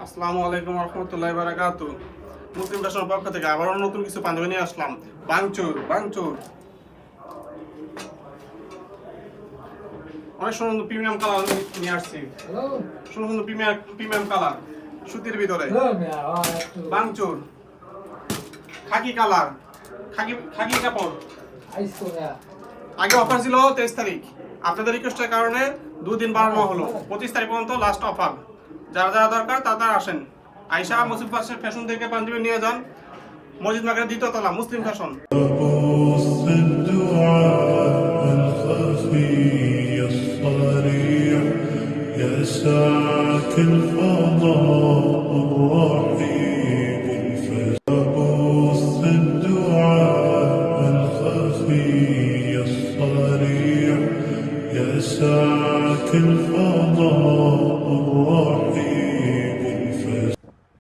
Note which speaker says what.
Speaker 1: আসসালামু আলাইকুম রহমতুল্লাহি ওয়া বারাকাতুহু। মুসলিম ফ্যাশনের পক্ষ থেকে আবারও নতুন কিছু পাঞ্জাবি নিয়ে আসলাম। বাংচুর বাংচুর অনেক সুন্দর প্রিমিয়াম কালার নিয়ে আসছি। সুন্দর সুন্দর প্রিমিয়াম কালার সুতির ভিতরে বাংচুর খাকি কালার খাকি কাপড়। আগে অফার ছিল 23 তারিখ, আপনাদের রিকোয়েস্টের কারণে 2 দিন বাড়ানো হলো। 25 তারিখ পর্যন্ত লাস্ট অফার। যারা যারা দরকার তারা আসেন, আইসা মুসলিম ফ্যাশন থেকে পাঞ্জাবি নিয়ে যান। মসজিদ মার্কেটের 2য় তলা মুসলিম ফ্যাশন।
Speaker 2: يا ساك الفضاء